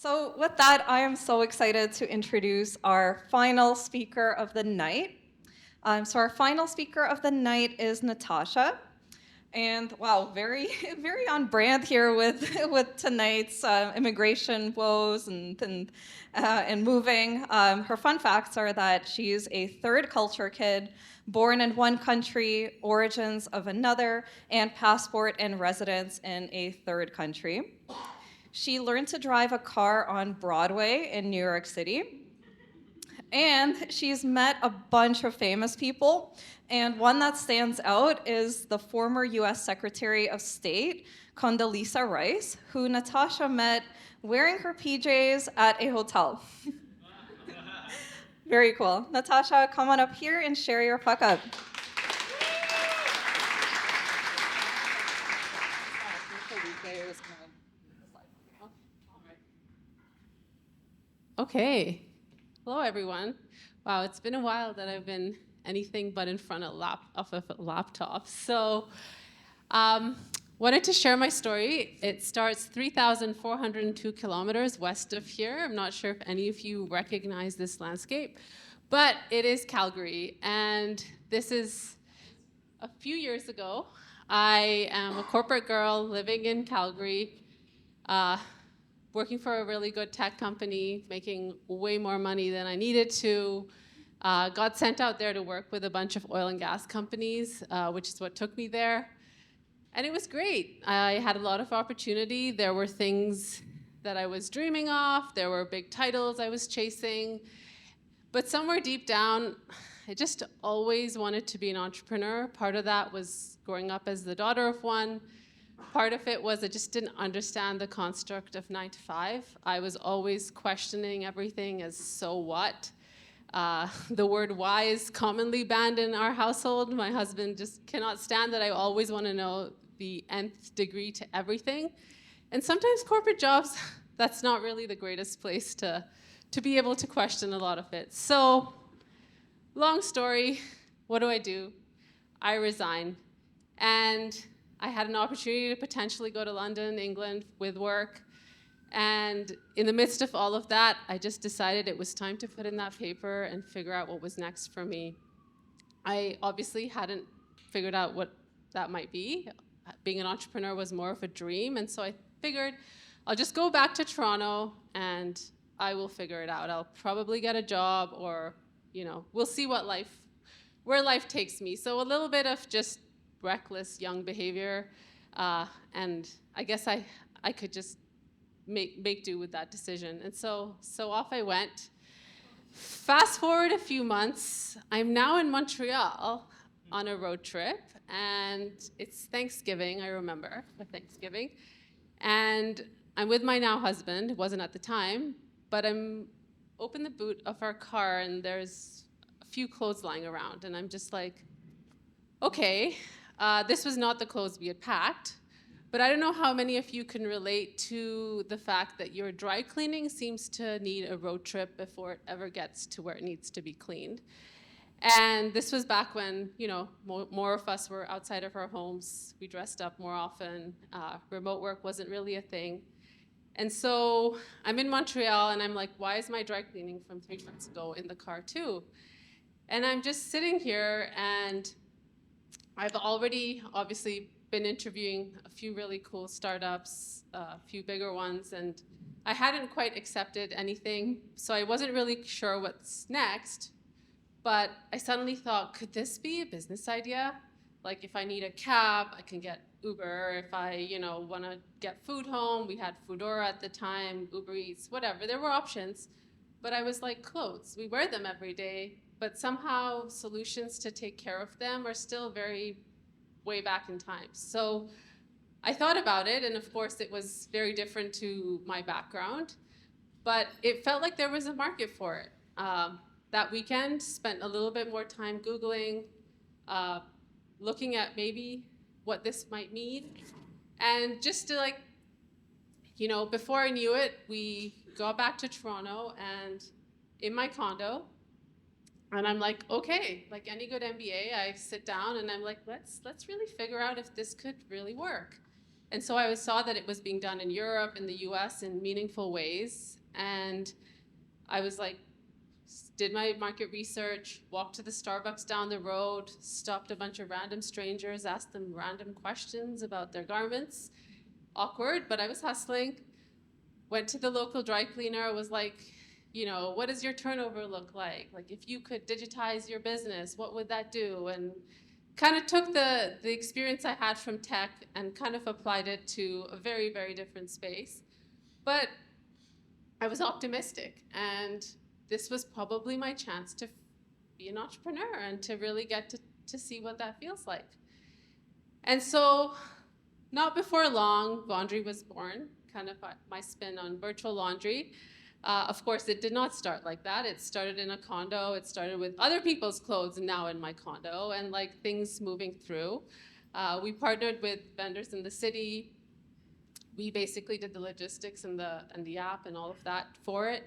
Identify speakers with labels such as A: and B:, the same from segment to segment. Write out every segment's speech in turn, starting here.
A: So with that, I am so excited to introduce our final speaker of the night. So our final speaker of the night is Natasha. And wow, very, very on brand here with with tonight's immigration woes and moving. Her fun facts are that she's a third culture kid, born in one country, origins of another, and passport and residence in a third country. She learned to drive a car on Broadway in New York City. And she's met a bunch of famous people. And one that stands out is the former US Secretary of State, Condoleezza Rice, who Natasha met wearing her PJs at a hotel. Very cool. Natasha, come on up here and share your fuck up.
B: Okay. Hello, everyone. Wow, it's been a while that I've been anything but in front of a laptop. So, wanted to share my story. It starts 3,402 kilometers west of here. I'm not sure if any of you recognize this landscape, but it is Calgary. And this is a few years ago. I am a corporate girl living in Calgary. Working for a really good tech company, making way more money than I needed to. Got sent out there to work with a bunch of oil and gas companies, which is what took me there. And it was great. I had a lot of opportunity. There were things that I was dreaming of. There were big titles I was chasing. But somewhere deep down, I just always wanted to be an entrepreneur. Part of that was growing up as the daughter of one. Part of it was I just didn't understand the construct of 9 to 5. I was always questioning everything as so what. The word why is commonly banned in our household. My husband just cannot stand that I always want to know the nth degree to everything. And sometimes corporate jobs, that's not really the greatest place to be able to question a lot of it. So, long story, what do? I resign. And I had an opportunity to potentially go to London, England with work. And in the midst of all of that, I just decided it was time to put in that paper and figure out what was next for me. I obviously hadn't figured out what that might be. Being an entrepreneur was more of a dream. And so I figured I'll just go back to Toronto and I will figure it out. I'll probably get a job or, we'll see where life takes me. So a little bit of just reckless young behavior, and I guess I could just make do with that decision. And so off I went. Fast forward a few months, I'm now in Montreal on a road trip, and it's Thanksgiving, I remember, Thanksgiving. And I'm with my now husband, wasn't at the time, but I'm open the boot of our car and there's a few clothes lying around, and I'm just like, okay, this was not the clothes we had packed, but I don't know how many of you can relate to the fact that your dry cleaning seems to need a road trip before it ever gets to where it needs to be cleaned. And this was back when, more of us were outside of our homes. We dressed up more often. Remote work wasn't really a thing. And so I'm in Montreal and I'm like, why is my dry cleaning from 3 months ago in the car too? And I'm just sitting here and I've already obviously been interviewing a few really cool startups, a few bigger ones, and I hadn't quite accepted anything, so I wasn't really sure what's next, but I suddenly thought, could this be a business idea? Like if I need a cab, I can get Uber. If I, want to get food home, we had Foodora at the time, Uber Eats, whatever. There were options, but I was like, clothes, we wear them every day. But somehow solutions to take care of them are still very way back in time. So I thought about it, and of course it was very different to my background, but it felt like there was a market for it. That weekend, spent a little bit more time Googling, looking at maybe what this might mean. And just to before I knew it, we got back to Toronto and in my condo, and I'm like, okay, like any good MBA, I sit down and I'm like, let's really figure out if this could really work. And so I saw that it was being done in Europe, in the US, in meaningful ways. And I was like, did my market research, walked to the Starbucks down the road, stopped a bunch of random strangers, asked them random questions about their garments. Awkward, but I was hustling. Went to the local dry cleaner, was like, what does your turnover look like? Like, if you could digitize your business, what would that do? And kind of took the experience I had from tech and kind of applied it to a very, very different space. But I was optimistic, and this was probably my chance to be an entrepreneur and to really get to see what that feels like. And so, not before long, Vaundry was born, kind of my spin on virtual laundry. Of course, it did not start like that. It started in a condo. It started with other people's clothes, and now in my condo, and like things moving through. We partnered with vendors in the city. We basically did the logistics and the app and all of that for it.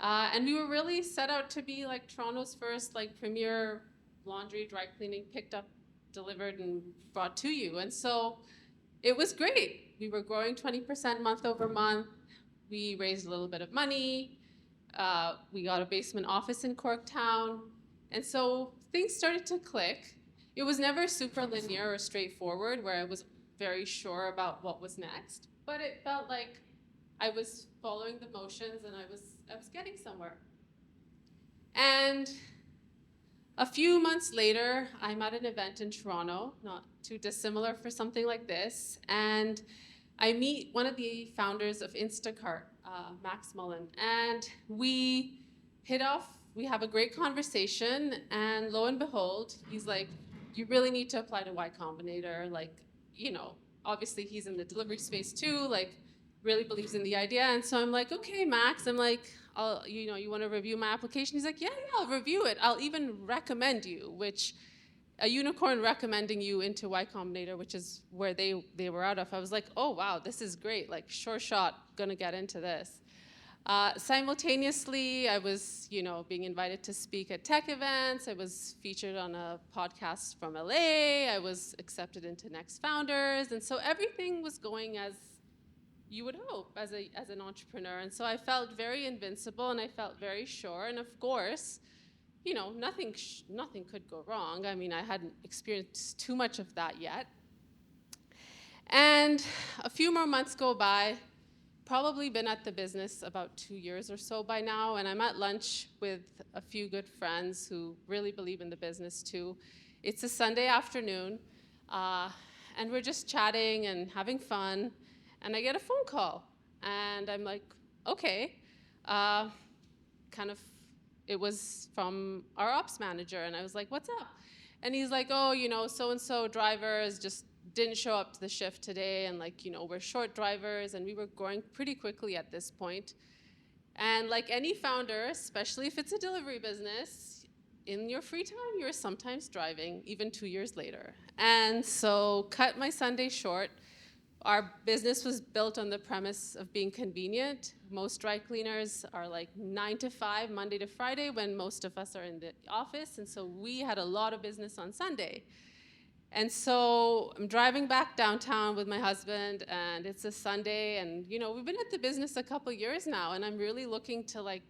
B: And we were really set out to be like Toronto's first like premier laundry, dry cleaning, picked up, delivered, and brought to you. And so it was great. We were growing 20% month over month. We raised a little bit of money. We got a basement office in Corktown. And so things started to click. It was never super linear or straightforward where I was very sure about what was next. But it felt like I was following the motions and I was getting somewhere. And a few months later, I'm at an event in Toronto, not too dissimilar for something like this, and I meet one of the founders of Instacart, Max Mullen, and we hit off. We have a great conversation, and lo and behold, he's like, "You really need to apply to Y Combinator. Like, obviously he's in the delivery space too. Like, really believes in the idea." And so I'm like, "Okay, Max." I'm like, you want to review my application?" He's like, yeah, I'll review it. I'll even recommend you," which a unicorn recommending you into Y Combinator, which is where they were out of. I was like, oh, wow, this is great. Like, sure shot, gonna get into this. Simultaneously, I was, being invited to speak at tech events. I was featured on a podcast from LA. I was accepted into Next Founders. And so everything was going as you would hope as an entrepreneur. And so I felt very invincible and I felt very sure. And of course, nothing could go wrong. I mean, I hadn't experienced too much of that yet. And a few more months go by, probably been at the business about 2 years or so by now, and I'm at lunch with a few good friends who really believe in the business too. It's a Sunday afternoon, and we're just chatting and having fun, and I get a phone call, and I'm like, okay, it was from our ops manager, and I was like, what's up? And he's like, oh, so-and-so drivers just didn't show up to the shift today, and we're short drivers, and we were growing pretty quickly at this point. And like any founder, especially if it's a delivery business, in your free time, you're sometimes driving, even 2 years later. And so cut my Sunday short. Our business was built on the premise of being convenient. Most dry cleaners are like 9 to 5, Monday to Friday, when most of us are in the office. And so we had a lot of business on Sunday. And so I'm driving back downtown with my husband, and it's a Sunday, and we've been at the business a couple years now, and I'm really looking to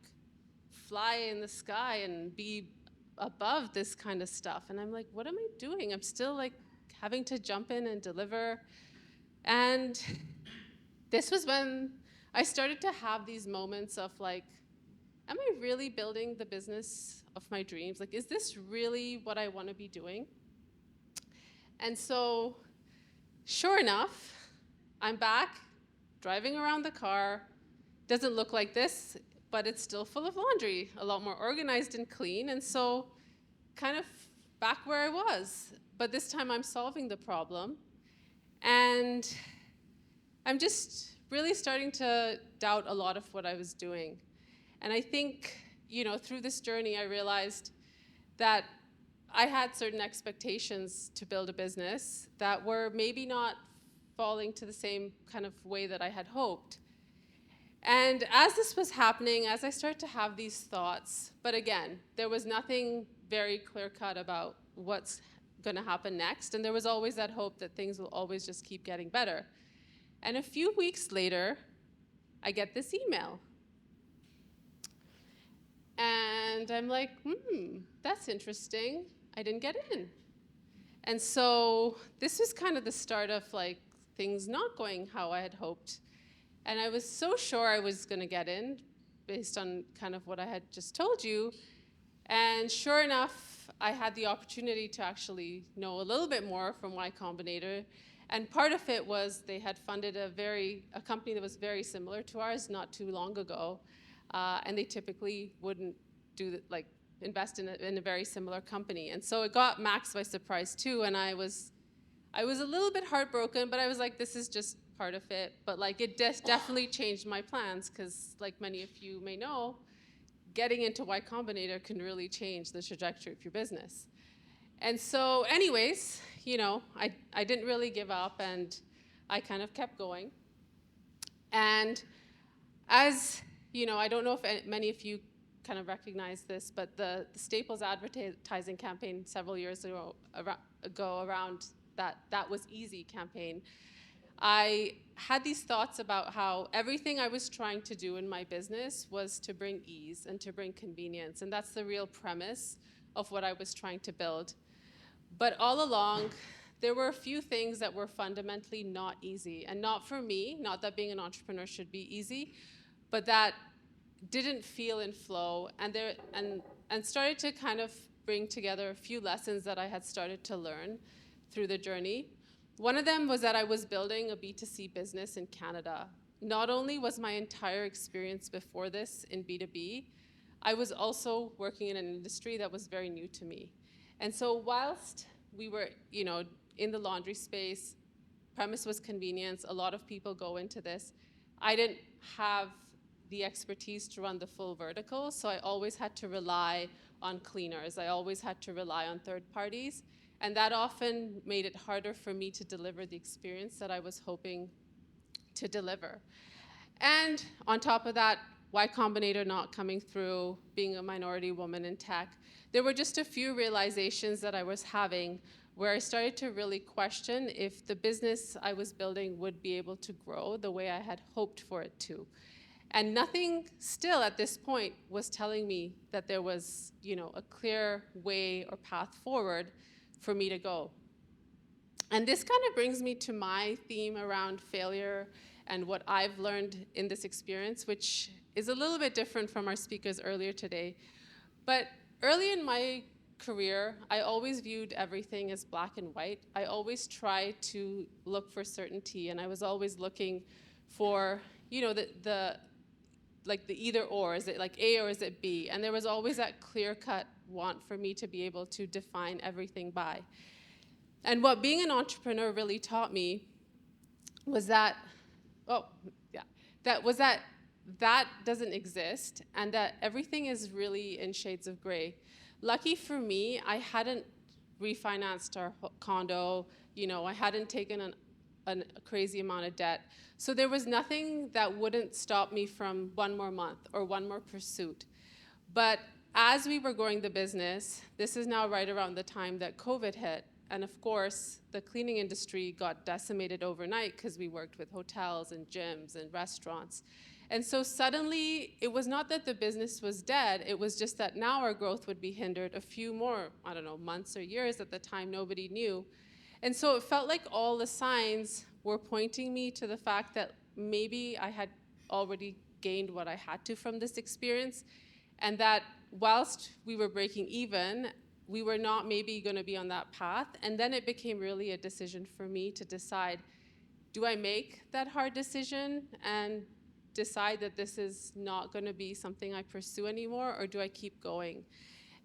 B: fly in the sky and be above this kind of stuff. And I'm like, what am I doing? I'm still having to jump in and deliver. And this was when I started to have these moments of am I really building the business of my dreams? Is this really what I want to be doing? And so, sure enough, I'm back, driving around the car. Doesn't look like this, but it's still full of laundry, a lot more organized and clean. And so, kind of back where I was. But this time I'm solving the problem. And I'm just really starting to doubt a lot of what I was doing. And I think, through this journey, I realized that I had certain expectations to build a business that were maybe not falling to the same kind of way that I had hoped. And as this was happening, as I started to have these thoughts, but again, there was nothing very clear-cut about what's going to happen next, and there was always that hope that things will always just keep getting better. And a few weeks later, I get this email. And I'm like, that's interesting. I didn't get in. And so this was kind of the start of like things not going how I had hoped. And I was so sure I was going to get in based on kind of what I had just told you. And sure enough, I had the opportunity to actually know a little bit more from Y Combinator. And part of it was they had funded a company that was very similar to ours not too long ago. And they typically wouldn't invest in a very similar company. And so it got Max by surprise too. And I was a little bit heartbroken, but I was like, this is just part of it. But like it definitely changed my plans because like many of you may know, getting into Y Combinator can really change the trajectory of your business. And so anyways, I didn't really give up and I kind of kept going. And as, I don't know if many of you kind of recognize this, but the Staples advertising campaign several years ago around that was easy campaign, I had these thoughts about how everything I was trying to do in my business was to bring ease and to bring convenience. And that's the real premise of what I was trying to build. But all along, there were a few things that were fundamentally not easy. And not for me, not that being an entrepreneur should be easy, but that didn't feel in flow and started to kind of bring together a few lessons that I had started to learn through the journey. One of them was that I was building a B2C business in Canada. Not only was my entire experience before this in B2B, I was also working in an industry that was very new to me. And so whilst we were, in the laundry space, premise was convenience, a lot of people go into this, I didn't have the expertise to run the full vertical, so I always had to rely on cleaners. I always had to rely on third parties. And that often made it harder for me to deliver the experience that I was hoping to deliver. And on top of that, Y Combinator not coming through, being a minority woman in tech, there were just a few realizations that I was having where I started to really question if the business I was building would be able to grow the way I had hoped for it to. And nothing still at this point was telling me that there was, a clear way or path forward for me to go. And this kind of brings me to my theme around failure and what I've learned in this experience, which is a little bit different from our speakers earlier today. But early in my career, I always viewed everything as black and white. I always tried to look for certainty, and I was always looking for, the either or. Is it like A or is it B? And there was always that clear-cut want for me to be able to define everything by. And what being an entrepreneur really taught me was that that doesn't exist and that everything is really in shades of gray. Lucky for me, I hadn't refinanced our condo, I hadn't taken a crazy amount of debt. So there was nothing that wouldn't stop me from one more month or one more pursuit. But as we were growing the business, this is now right around the time that COVID hit. And of course, the cleaning industry got decimated overnight because we worked with hotels and gyms and restaurants. And so suddenly, it was not that the business was dead, it was just that now our growth would be hindered a few more, months or years. At the time, nobody knew. And so it felt like all the signs were pointing me to the fact that maybe I had already gained what I had to from this experience, and that whilst we were breaking even, we were not maybe going to be on that path. And then it became really a decision for me to decide, do I make that hard decision and decide that this is not going to be something I pursue anymore, or do I keep going?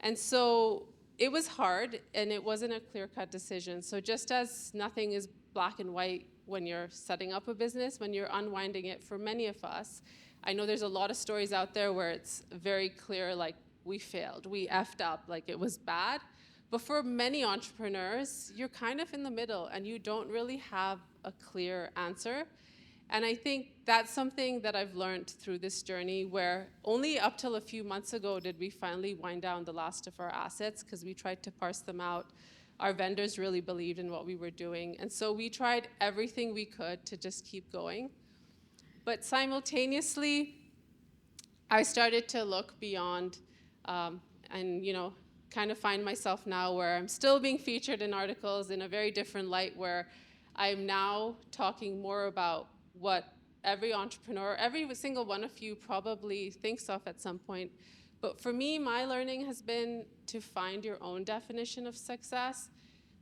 B: And so it was hard, and it wasn't a clear-cut decision. So just as nothing is black and white when you're setting up a business, when you're unwinding it, for many of us, I know there's a lot of stories out there where it's very clear, like, we failed, we effed up, like it was bad. But for many entrepreneurs, you're kind of in the middle, and you don't really have a clear answer. And I think that's something that I've learned through this journey, where only up till a few months ago did we finally wind down the last of our assets, because we tried to parse them out our vendors really believed in what we were doing. And so we tried everything we could to just keep going. But simultaneously, I started to look beyond and, kind of find myself now where I'm still being featured in articles in a very different light, where I'm now talking more about what every entrepreneur, every single one of you probably thinks of at some point. But for me, my learning has been to find your own definition of success.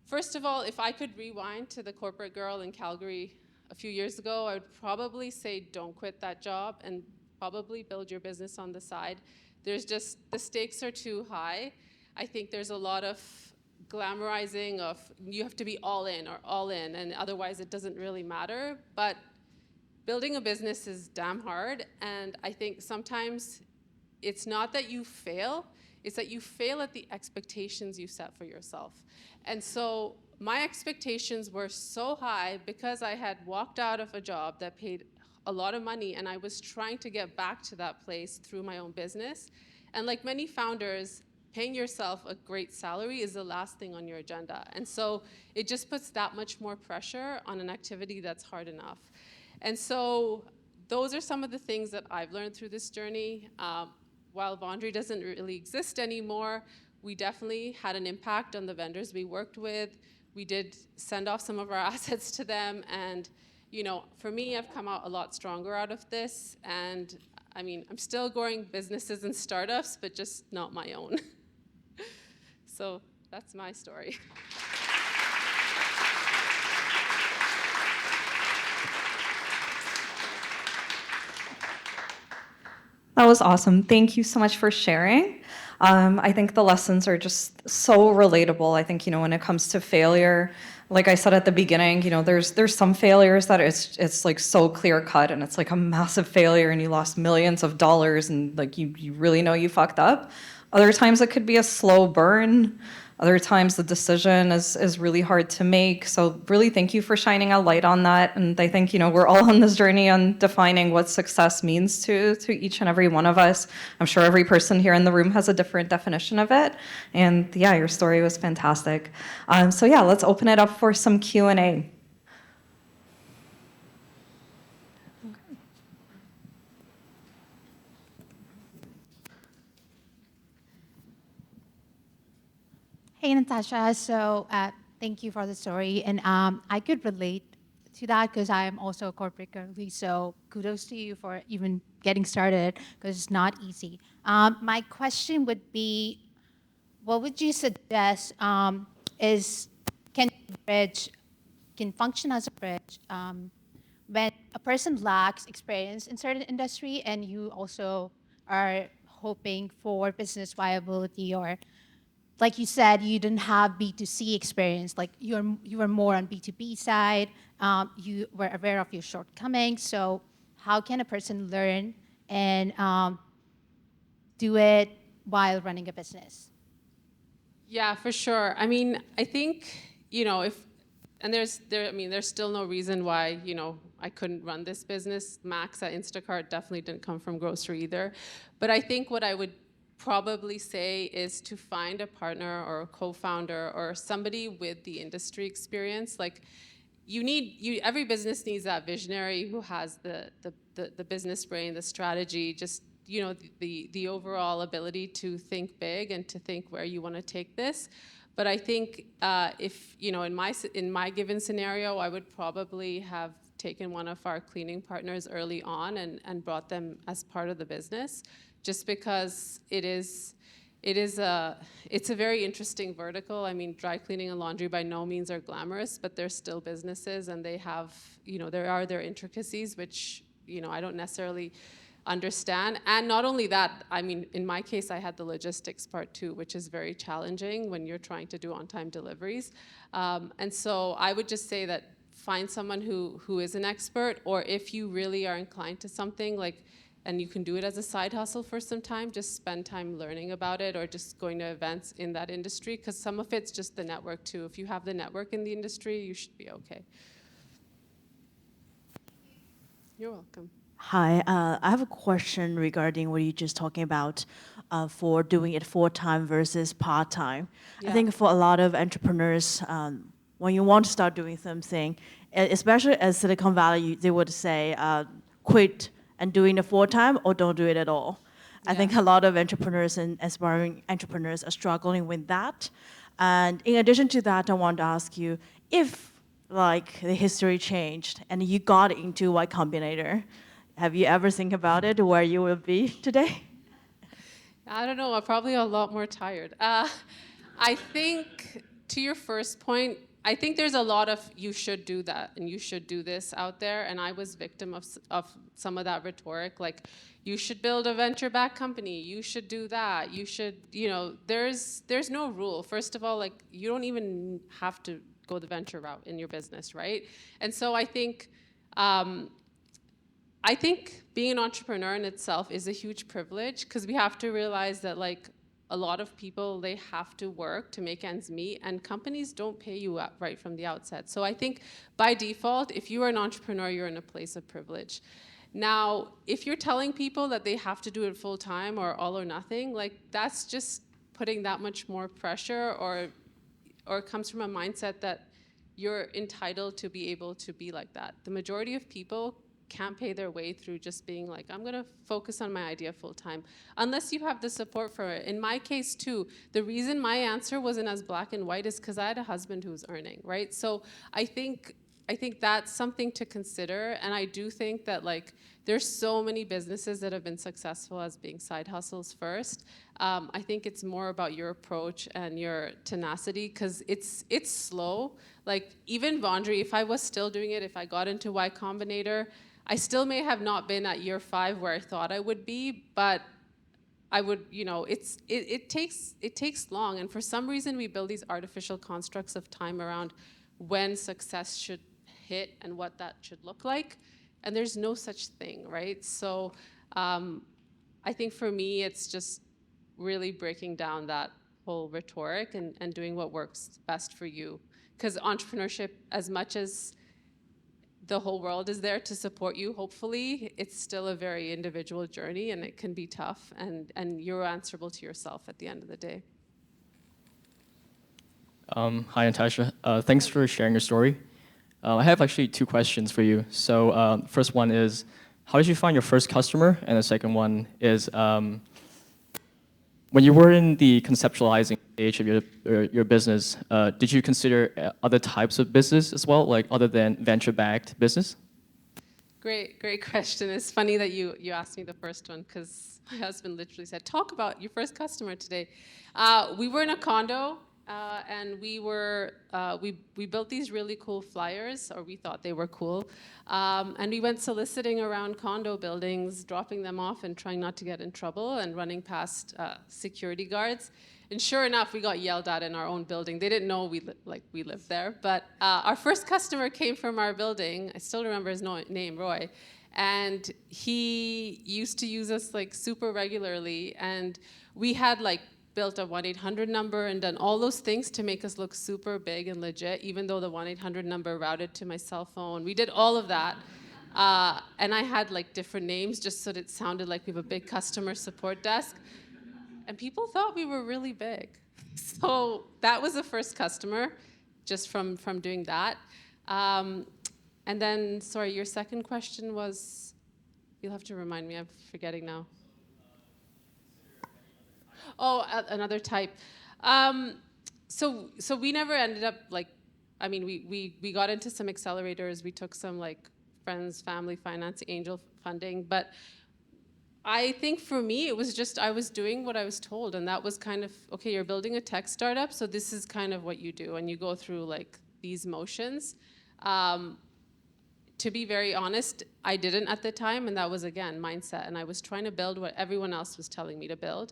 B: First of all, if I could rewind to the corporate girl in Calgary a few years ago, I would probably say don't quit that job and probably build your business on the side. There's just, the stakes are too high. I think there's a lot of glamorizing of you have to be all in or all in, and otherwise it doesn't really matter. But building a business is damn hard, and I think sometimes it's not that you fail, it's that you fail at the expectations you set for yourself. And so my expectations were so high because I had walked out of a job that paid a lot of money, and I was trying to get back to that place through my own business. And like many founders, paying yourself a great salary is the last thing on your agenda. And so it just puts that much more pressure on an activity that's hard enough. And so those are some of the things that I've learned through this journey. While Vaundry doesn't really exist anymore, we definitely had an impact on the vendors we worked with. We did send off some of our assets to them, and for me, I've come out a lot stronger out of this. And I mean, I'm still growing businesses and startups, but just not my own. So that's my story.
A: That was awesome. Thank you so much for sharing. I think the lessons are just so relatable. I think, when it comes to failure, like I said at the beginning, there's some failures that it's like so clear cut and it's like a massive failure and you lost millions of dollars and like you really know you fucked up. Other times it could be a slow burn. Other times the decision is really hard to make. So really thank you for shining a light on that. And I think, we're all on this journey on defining what success means to each and every one of us. I'm sure every person here in the room has a different definition of it. And yeah, your story was fantastic. So yeah, let's open it up for some Q&A.
C: Hey, Natasha. So thank you for the story. And I could relate to that because I am also a corporate girly. So kudos to you for even getting started because it's not easy. My question would be, what would you suggest is can bridge can function as a bridge when a person lacks experience in certain industry and you also are hoping for business viability, or like you said, you didn't have B2C experience. Like you were more on B2B side. You were aware of your shortcomings. So how can a person learn and do it while running a business?
B: Yeah, for sure. I mean, I think, if, and there's still no reason why, I couldn't run this business. Max at Instacart definitely didn't come from grocery either. But I think what I would probably say is to find a partner or a co-founder or somebody with the industry experience. Like, every business needs that visionary who has the business brain, the strategy, just the overall ability to think big and to think where you want to take this. But I think if in my given scenario, I would probably have taken one of our cleaning partners early on and brought them as part of the business, just because it's a very interesting vertical. I mean, dry cleaning and laundry by no means are glamorous, but they're still businesses, and they have, there are their intricacies, which, I don't necessarily understand. And not only that, I mean, in my case, I had the logistics part too, which is very challenging when you're trying to do on-time deliveries. And so I would just say that find someone who is an expert, or if you really are inclined to something, like, and you can do it as a side hustle for some time, just spend time learning about it or just going to events in that industry, because some of it's just the network too. If you have the network in the industry, you should be okay. You're welcome.
D: Hi, I have a question regarding what you're just talking about. for doing it full-time versus part-time.
B: Yeah.
D: I think for a lot of entrepreneurs, when you want to start doing something, especially as Silicon Valley, they would say, quit and doing it full-time or don't do it at all. I think a lot of entrepreneurs and aspiring entrepreneurs are struggling with that. And in addition to that, I want to ask you, if like the history changed and you got into Y Combinator, have you ever think about it, where you will be today?
B: I don't know. I'm probably a lot more tired. I think to your first point, I think there's a lot of you should do that and you should do this out there. And I was victim of some of that rhetoric, like you should build a venture-backed company, you should do that, you should, there's no rule. First of all, like you don't even have to go the venture route in your business, right? And so I think being an entrepreneur in itself is a huge privilege, because we have to realize that like a lot of people, they have to work to make ends meet, and companies don't pay you up right from the outset. So I think by default, if you are an entrepreneur, you're in a place of privilege. Now, if you're telling people that they have to do it full time or all or nothing, like that's just putting that much more pressure, or it comes from a mindset that you're entitled to be able to be like that. The majority of people can't pay their way through just being like, I'm gonna focus on my idea full time, unless you have the support for it. In my case too, the reason my answer wasn't as black and white is because I had a husband who was earning, right? So I think that's something to consider, and I do think that like there's so many businesses that have been successful as being side hustles first. I think it's more about your approach and your tenacity, because it's slow. Like even Vaundry, if I was still doing it, if I got into Y Combinator, I still may have not been at year 5 where I thought I would be, but I would, it takes long, and for some reason we build these artificial constructs of time around when success should hit and what that should look like, and there's no such thing, right? So I think for me, it's just really breaking down that whole rhetoric and doing what works best for you, because entrepreneurship, as much as the whole world is there to support you, hopefully, it's still a very individual journey, and it can be tough, and you're answerable to yourself at the end of the day.
E: Hi, Natasha. Thanks for sharing your story. I have actually 2 questions for you. So first one is, how did you find your first customer? And the second one is, when you were in the conceptualizing stage of your business, did you consider other types of business as well, like other than venture-backed business?
B: Great question. It's funny that you asked me the first one, because my husband literally said, talk about your first customer today. We were in a condo, and we built these really cool flyers, or we thought they were cool, and we went soliciting around condo buildings, dropping them off and trying not to get in trouble, and running past security guards. And sure enough, we got yelled at in our own building. They didn't know we lived there. But our first customer came from our building. I still remember his name, Roy. And he used to use us like super regularly. And we had like built a 1-800 number and done all those things to make us look super big and legit, even though the 1-800 number routed to my cell phone. We did all of that. And I had like different names just so that it sounded like we have a big customer support desk. And people thought we were really big. So that was the first customer, just from doing that. And then, sorry, your second question was, you'll have to remind me, I'm forgetting now. Oh, another type. So we never ended up like, I mean, we got into some accelerators, we took some like friends, family finance, angel funding, but I think for me, it was just, I was doing what I was told, and that was kind of, okay, you're building a tech startup, so this is kind of what you do, and you go through like these motions. To be very honest, I didn't at the time, and that was, again, mindset, and I was trying to build what everyone else was telling me to build.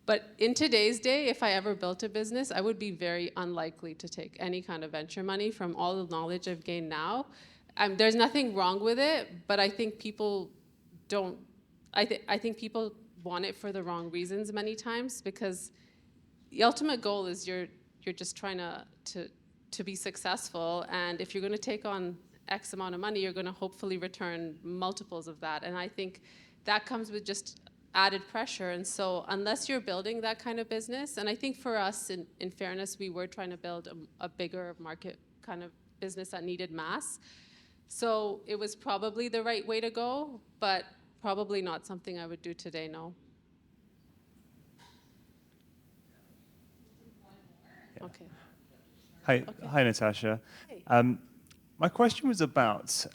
B: But in today's day, if I ever built a business, I would be very unlikely to take any kind of venture money from all the knowledge I've gained now. There's nothing wrong with it, but I think people don't, I think people want it for the wrong reasons many times, because the ultimate goal is you're just trying to be successful, and if you're going to take on X amount of money, you're going to hopefully return multiples of that. And I think that comes with just added pressure. And so unless you're building that kind of business, and I think for us, in fairness, we were trying to build a bigger market kind of business that needed mass. So it was probably the right way to go, but probably not something I would do today, no. Okay.
F: Hi, Natasha. My question was about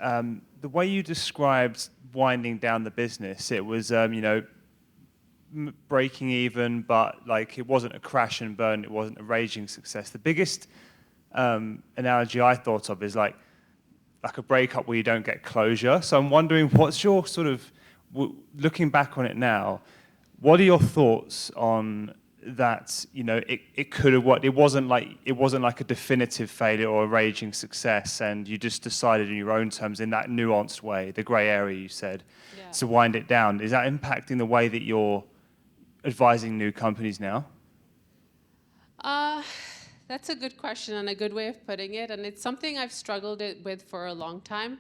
F: the way you described winding down the business. It was, breaking even, but like it wasn't a crash and burn. It wasn't a raging success. The biggest analogy I thought of is like a breakup where you don't get closure. So I'm wondering, what's your sort of, looking back on it now, what are your thoughts on that? It could have worked. It wasn't like a definitive failure or a raging success, and you just decided in your own terms, in that nuanced way, the grey area you said, to wind it down. Is that impacting the way that you're advising new companies now?
B: That's a good question and a good way of putting it, and it's something I've struggled with for a long time.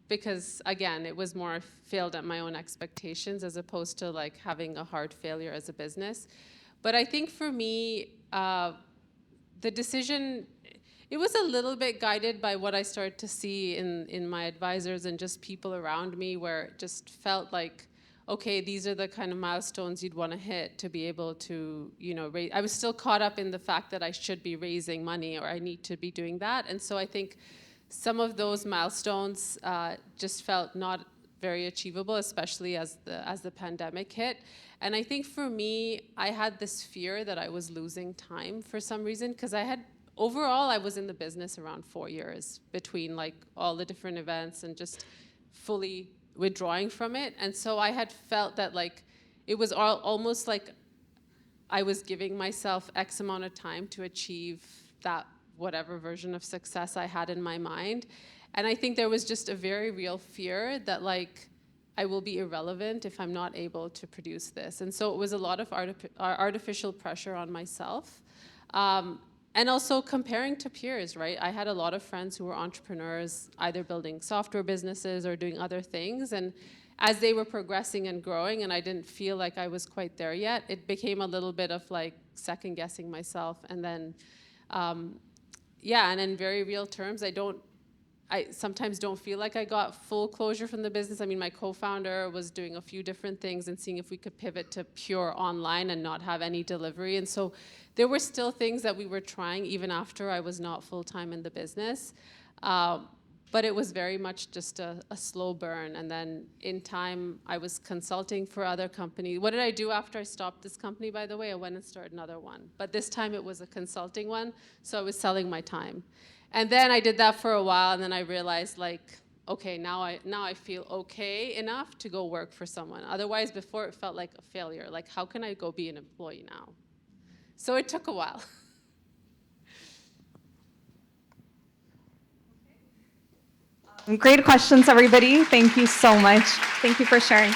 B: Because again, it was more failed at my own expectations as opposed to like having a hard failure as a business. But I think for me, the decision, it was a little bit guided by what I started to see in my advisors and just people around me, where it just felt like, okay, these are the kind of milestones you'd want to hit to be able to, raise. I was still caught up in the fact that I should be raising money or I need to be doing that. And so I think some of those milestones just felt not very achievable, especially as the pandemic hit. And I think for me, I had this fear that I was losing time for some reason, because overall, I was in the business around 4 years between like all the different events and just fully withdrawing from it. And so I had felt that like it was almost like I was giving myself X amount of time to achieve that whatever version of success I had in my mind. And I think there was just a very real fear that like I will be irrelevant if I'm not able to produce this. And so it was a lot of artificial pressure on myself. And also comparing to peers, right? I had a lot of friends who were entrepreneurs, either building software businesses or doing other things. And as they were progressing and growing, and I didn't feel like I was quite there yet, it became a little bit of like second guessing myself. And then, and in very real terms, I sometimes don't feel like I got full closure from the business. I mean, my co-founder was doing a few different things and seeing if we could pivot to pure online and not have any delivery. And so there were still things that we were trying even after I was not full-time in the business. But it was very much just a slow burn. And then in time, I was consulting for other companies. What did I do after I stopped this company, by the way? I went and started another one. But this time it was a consulting one, so I was selling my time. And then I did that for a while, and then I realized, like, okay, now I feel okay enough to go work for someone. Otherwise, before it felt like a failure. Like, how can I go be an employee now? So it took a while.
A: Great questions, everybody. Thank you so much. Thank you for sharing.